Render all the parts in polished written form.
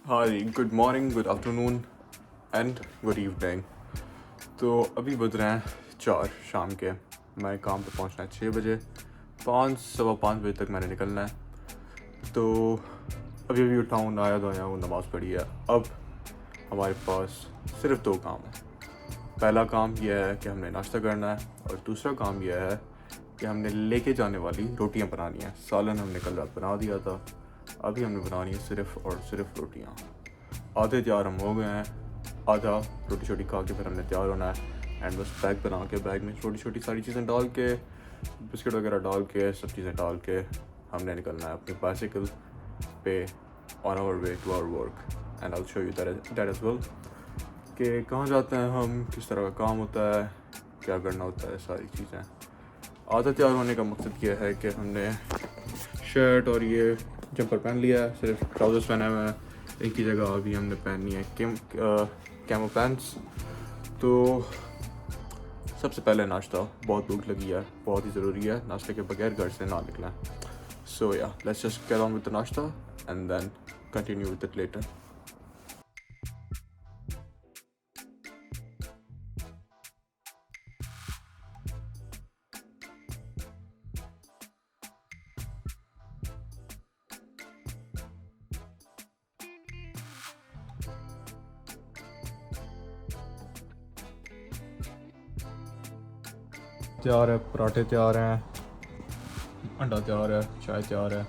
Hi, good morning, good afternoon and good evening. तो अभी बज रहे हैं 4 शाम के। मैं काम पे पहुंचना है 6 बजे। 5 सवा 5 बजे तक मैंने निकलना है। तो अभी अभी उठा हूँ, नहाया धोया हूँ, नमाज़ पढ़ी है। अब हमारे पास सिर्फ 2 काम है। पहला काम यह है कि हमने नाश्ता करना है और दूसरा काम यह है कि हमने लेके जाने वाली रोटियां बनानी है। सालन हमने कल रात बना दिया था, अभी हमने बनानी है सिर्फ़ और सिर्फ रोटियां। आधे तैयार हम हो गए हैं, आधा रोटी छोटी खा के फिर हमने तैयार होना है। एंड बस बैग बना के बैग में छोटी छोटी सारी चीज़ें डाल के, बिस्किट वगैरह डाल के, सब चीज़ें डाल के हमने निकलना है अपनी बाइसिकल पे on our way to our work. And I show you that as well कि कहाँ जाते हैं हम, किस तरह का काम होता है, क्या करना होता है, सारी चीज़ें। आधा तैयार होने का मकसद ये है कि हमने शर्ट और ये जंपर पहन लिया है, सिर्फ ट्राउज़र्स पहने हुए हैं। एक ही जगह अभी हमने पहननी है कैमो पैंट्स। तो सबसे पहले नाश्ता, बहुत भूख लगी है, बहुत ही ज़रूरी है, नाश्ते के बगैर घर से ना निकलें। सो या let's just get on with the nashta and then continue with it later. तैयार है, पराठे तैयार हैं, अंडा तैयार है, चाय तैयार है,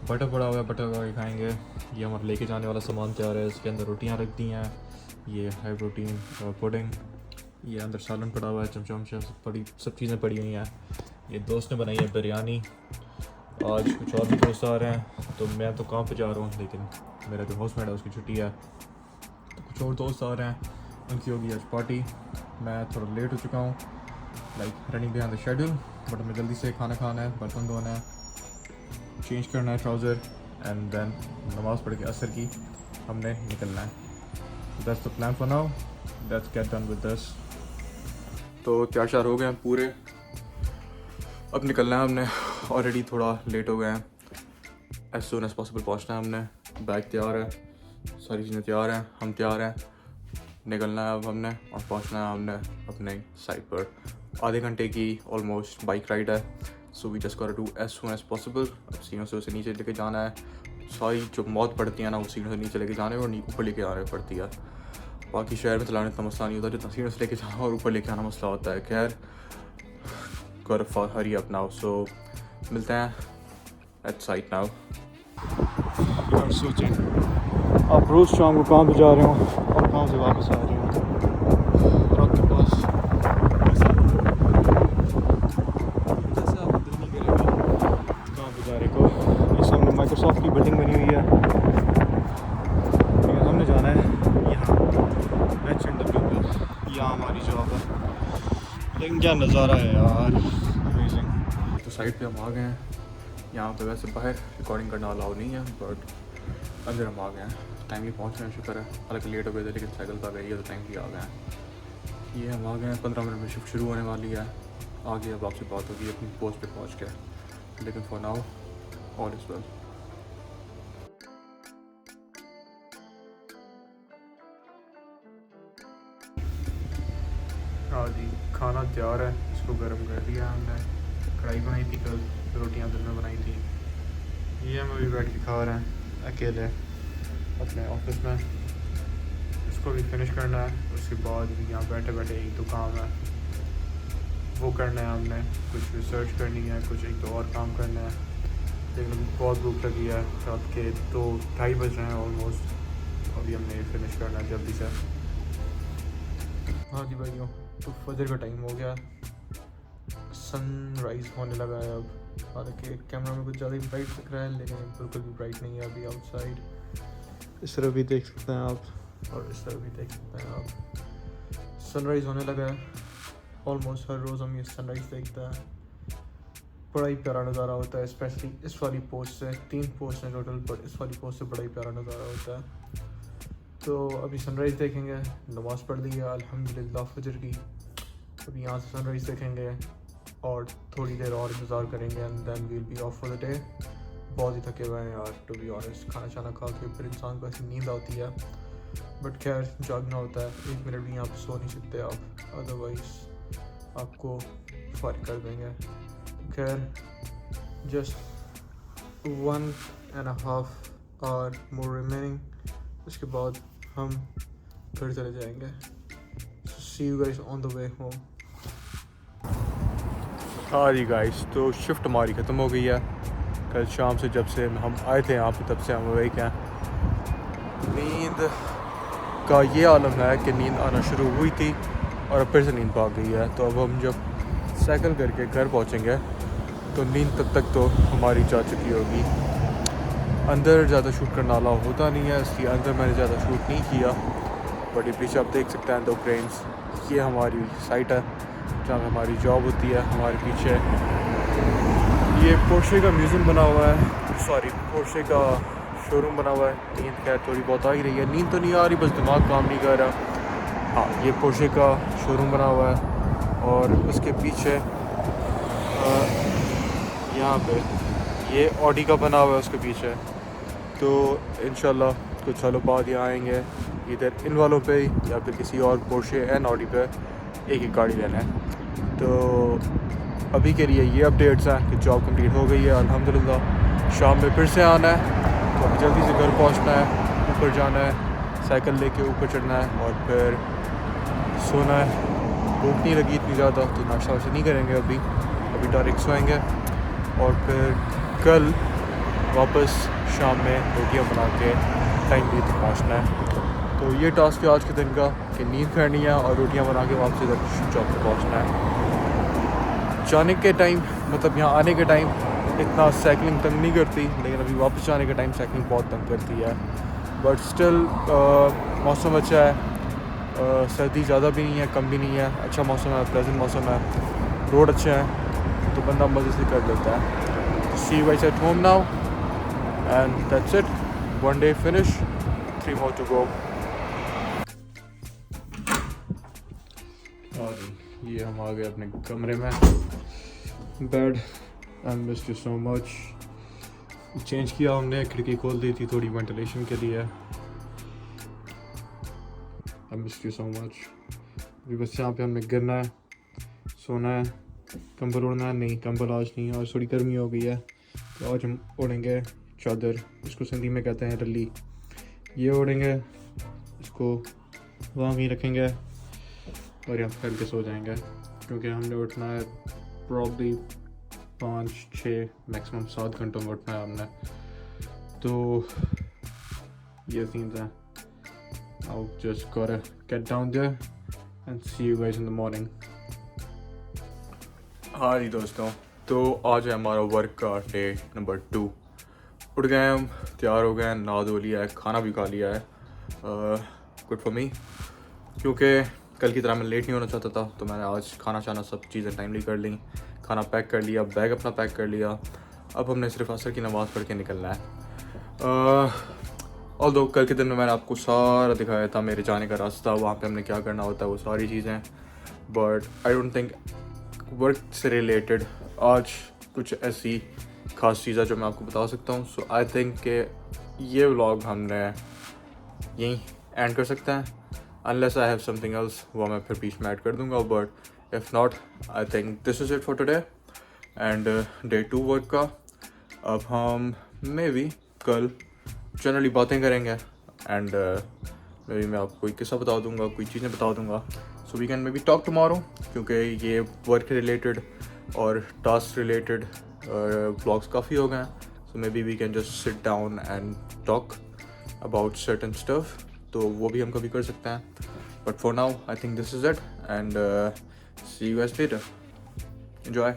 बटर पड़ा हुआ है, बटर लगा के खाएंगे। ये हमारा लेके जाने वाला सामान तैयार है, इसके अंदर रोटियां रख दी हैं, ये हाई प्रोटीन पुडिंग, ये अंदर सालन पड़ा हुआ है, चमचा सब चीज़ें पड़ी हुई हैं। ये दोस्त ने बनाई है बिरयानी। आज कुछ और भी दोस्त आ रहे हैं, तो मैं तो काम पे जा रहा हूँ, लेकिन मेरा जो हाउसमेट है उसकी छुट्टी है, तो कुछ और दोस्त आ रहे हैं, उनकी होगी आज पार्टी। मैं थोड़ा लेट हो चुका हूँ, like running behind the schedule, but हमें जल्दी से खाना खाना है, बर्तन धोना है, चेंज करना है ट्राउज़र एंड देन नमाज़ पढ़ के असर की हमने निकलना है। That's the plan for now, let's get done with this. तो तैयार शार हो गए हैं पूरे, अब निकलना है हमने। ऑलरेडी थोड़ा लेट हो गए हैं, एज सून एज पॉसिबल पहुँचना है हमने। बैग तैयार है, सारी चीज़ें तैयार हैं, हम तैयार हैं, निकलना है अब हमने और पहुंचना है हमने अपने साइट पर। आधे घंटे की ऑलमोस्ट बाइक राइड है, so we just got to do as soon as possible. अब सीढ़ियों से उसे नीचे लेके जाना है, सारी जो मौत पड़ती है ना वो सीढ़ियों से नीचे लेके जाने और ऊपर लेके आने पड़ती है। बाकी शहर में चलाने इतना मसला नहीं होता, जितना सीढ़ियों से लेके जाना और ऊपर लेके आना मसला होता है। खैर got for hurry up now, so मिलते हैं एट साइट नाउ। सोचें आप रोज़ शाम को कहाँ पे जा रहे हो और कहाँ से वापस आ रहे हो, और आपके पास जैसे आप दिल नहीं करेगा कहाँ पे जा रहे को। इस सामने माइक्रोसॉफ्ट की बिल्डिंग बनी हुई है, लेकिन हमने जाना है यहाँ H&W, यहाँ हमारी जॉब है। लेकिन क्या नज़ारा है यार, अमेजिंग। तो साइड पे हम आ गए हैं। यहाँ पे वैसे बाहर रिकॉर्डिंग करना अलाउ नहीं है, बट अंदर हम आ गए हैं। टाइमली पहुँच रहे हैं, शुक्र है। हालांकि लेट हो गए थे, लेकिन साइकिल पर गई है तो टाइमली आ गए हैं। ये हम आ गए हैं, 15 मिनट में शिफ्ट शुरू होने वाली है। आगे अब आपसे बात होगी अपनी पोस्ट पे पहुँच के, लेकिन for now all is well. हाँ जी, खाना तैयार है, इसको गर्म कर दिया हमने। कढ़ाई बनाई थी कल, रोटियाँ दिन में बनाई थी। ये हम अभी बैठ के खा रहे हैं अकेले अपने ऑफिस में। इसको भी फिनिश करना है, उसके बाद भी यहाँ बैठे बैठे एक तो काम है वो करना है हमने, कुछ रिसर्च करनी है, कुछ एक तो और काम करना है। लेकिन अभी बहुत भूख लगी है, रात के 2-2:30 बज रहे हैं ऑलमोस्ट। अभी हमने फिनिश करना है जल्दी से। हाँ जी भाइयों, तो फजर का टाइम हो गया, सनराइज़ होने लगा है अब। हालांकि कैमरा में कुछ ज़्यादा ही ब्राइट दिख रहा है, लेकिन बिल्कुल भी ब्राइट नहीं है अभी आउटसाइड। इस तरफ भी देख सकते हैं आप, और इस तरफ भी देख सकते हैं आप। सनराइज़ होने लगा है ऑलमोस्ट। हर रोज़ हम ये सनराइज़ देखते हैं, बड़ा ही प्यारा नज़ारा होता है, स्पेशली इस वाली पोस्ट से। 3 पोस्ट हैं टोटल, बट इस वाली पोस्ट से बड़ा ही प्यारा नज़ारा होता है। तो अभी सनराइज़ देखेंगे, नमाज़ पढ़ ली है अल्हम्दुलिल्लाह फजर की। अभी यहाँ से सनराइज़ देखेंगे और थोड़ी देर और इंतज़ार करेंगे and then will be off for the day. बहुत ही थके हुए हैं यार टू बी ऑनेस्ट। खाना शाना खा के फिर इंसान को ऐसी नींद आती है, बट खैर जागना होता है। 1 मिनट भी यहाँ पे सो नहीं सकते आप, अदरवाइज आपको फारिग कर देंगे। खैर जस्ट 1.5 आवर मोर रिमेनिंग, उसके बाद हम घर चले जाएंगे। See you guys on the way home. हाँ जी गाइस, तो शिफ्ट हमारी ख़त्म हो गई है। कल शाम से जब से हम आए थे यहाँ पे तब से हम वही क्या नींद का ये आलम है कि नींद आना शुरू हुई थी और अब फिर से नींद भाग गई है। तो अब हम जब साइकिल करके घर पहुँचेंगे तो नींद तब तक तो हमारी जा चुकी होगी। अंदर ज़्यादा शूट करने वाला होता नहीं है, इसलिए अंदर मैंने ज़्यादा शूट नहीं किया। बट ये पीछे आप देख सकते हैं 2 क्रेन्स, ये हमारी साइट है जहाँ पे हमारी जॉब होती है। हमारे पीछे ये पोर्शे का म्यूज़ियम बना हुआ है, सॉरी पोर्शे का शोरूम बना हुआ है। नींद खैर थोड़ी बहुत आ ही रही है, नींद तो नहीं आ रही, बस दिमाग काम नहीं कर रहा। हाँ, ये पोर्शे का शोरूम बना हुआ है और उसके पीछे यहाँ पे ये ऑडी का बना हुआ है उसके पीछे। तो इंशाल्लाह कुछ सालों बाद यहाँ आएंगे, इधर इन वालों पे या फिर किसी और पोर्शे एंड ऑडी पे एक गाड़ी लेना है। तो अभी के लिए ये अपडेट्स हैं कि जॉब कंप्लीट हो गई है अल्हम्दुलिल्लाह। शाम में फिर से आना है, तो अभी जल्दी से घर पहुंचना है, ऊपर जाना है, साइकिल लेके ऊपर चढ़ना है और फिर सोना है। भूख नहीं लगी इतनी ज़्यादा तो नाश्ता वाश्ता नहीं करेंगे अभी डायरेक्ट सोएंगे और फिर कल वापस शाम में रोटियां बना के टाइम भी तक पहुँचना है। तो ये टास्क है आज के दिन का कि नींद करनी है और रोटियां बना के वापस इधर जॉब पर पहुँचना है। जाने के टाइम मतलब यहाँ आने के टाइम इतना साइकिलिंग तंग नहीं करती, लेकिन अभी वापस जाने के टाइम साइकिलिंग बहुत तंग करती है। बट स्टिल मौसम अच्छा है, सर्दी ज़्यादा भी नहीं है कम भी नहीं है, अच्छा मौसम है, प्लेजेंट मौसम है, रोड अच्छे हैं, तो बंदा मज़े से कर लेता है। See you guys at home now and that's it, 1 day finish, 3 more to go। और ये हम आ गए अपने कमरे में, bed, I missed you so much. Change किया हमने, खिड़की खोल दी थी थोड़ी वेंटिलेशन के लिए। I missed you so much. अभी बस यहाँ पे हमने गिरना है, सोना है, कंबल उड़ना है, नहीं कंबल आज नहीं, आज थोड़ी गर्मी हो गई है तो आज हम उड़ेंगे चादर, इसको सिंधी में कहते हैं रली। ये उड़ेंगे, इसको वहाँ ही रखेंगे और यहाँ फैल के सो जाएंगे, क्योंकि हमने उठना है प्रॉब्ली 5-6 मैक्सिमम 7 घंटों में उठना है हमने। तो ये सीन्स हैं। I'll just gotta get down there and see you guys in the morning। हाँ जी दोस्तों, तो आज है हमारा वर्क का डे नंबर 2। उठ गए हम, तैयार हो गए, नहा धो लिया है, खाना भी खा लिया है। गुड फॉर मी, क्योंकि कल की तरह मैं लेट नहीं होना चाहता था, तो मैंने आज खाना शाना सब चीज़ें टाइमली कर ली, खाना पैक कर लिया, बैग अपना पैक कर लिया। अब हमने सिर्फ असर की नमाज़ पढ़ के निकलना है। ऑल्दो कल के दिन में मैंने आपको सारा दिखाया था, मेरे जाने का रास्ता, वहाँ पे हमने क्या करना होता है, वो सारी चीज़ें। But I don't think work से रिलेटेड आज कुछ ऐसी ख़ास चीज़ है जो मैं आपको बता सकता हूँ। सो आई थिंक कि ये व्लॉग हमने यहीं एंड कर सकते हैं, unless I have something else, वो मैं फिर बीच में ऐड कर दूँगा। But if not, I think this is it for today and day 2 work का। अब हम मे बी कल जनरली बातें करेंगे एंड मे बी मैं आपको कोई किस्सा बता दूंगा, कोई चीज़ें बता दूंगा। So we can maybe talk tomorrow, क्योंकि ये वर्क रिलेटेड और टास्क रिलेटेड व्लॉग्स काफ़ी हो गए हैं। So maybe we can just sit down and talk about certain stuff, तो वो भी हम कभी कर सकते हैं। But for now I think this is it and see you guys later, enjoy.